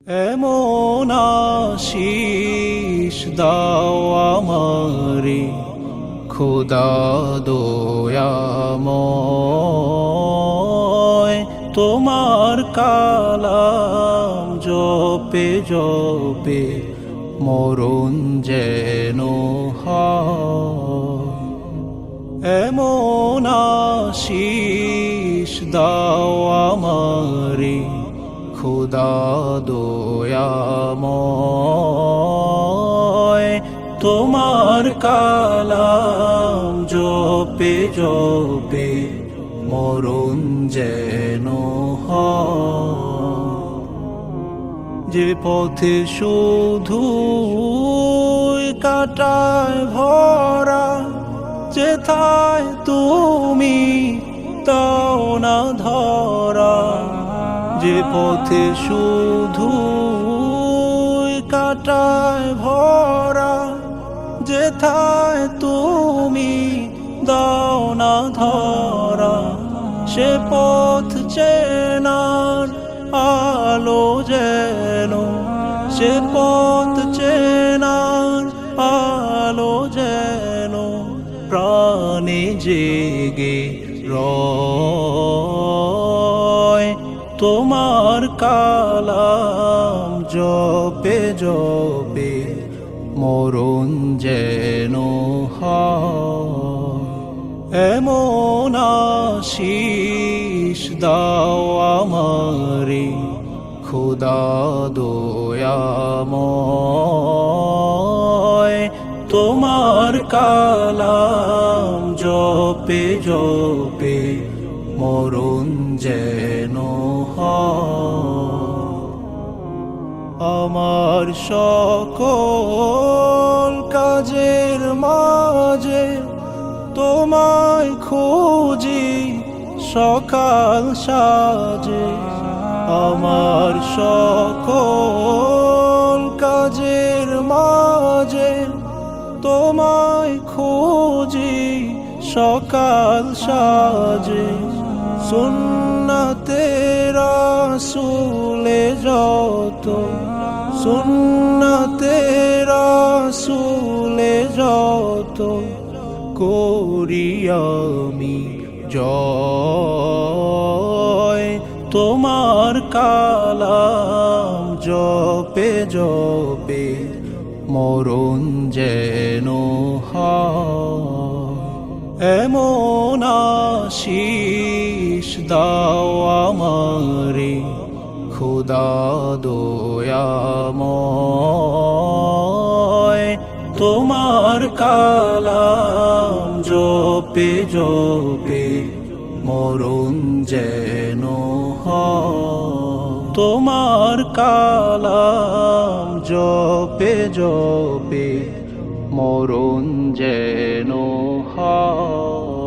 এমন আশিস দাও আমারে খোদা দয়াময়, তোমার কালাম জপে জপে মরণ যেন হয়। এমন আশিস দাও আমারে খোদা দয়াময়, তোমার কালাম জপে জপে মরণ যেন হয়। যে পথে শুধু কাটায় ভরা, যেথায় তুমি তাও না ধরা। যে পথে শুধু কাটায় ভরা, যেথায় তুমি দাও না ধরা। সে পথ চেনার আলো যেন, সে পথ চেনার আলো যেন প্রাণে জেগে রয়। তোমার কালাম জপে জপে মরণ যেন হয়। এমন আশিস দাও আমারে খোদা দয়াময়, তোমার কালাম জপে জপে মরণ যেন হয়। আমার সকল কাজের মাঝে তোমায় খুঁজি সকাল সাজে। আমার সকল কাজের মাঝে তোমায় খুঁজি সকাল সাজে। সুন্নতে রাসূলে যত, সুন্নতে রাসূলে যত করি আমি জয়। তোমার কালাম জপে জপে মরণ যেন হয়। এমন আশিস দাও আমারে খোদা দয়াময়, তোমার কালাম জপে জপে মরণ যেন হয়। তোমার কালাম জপে জপে মরণ যেন হয়।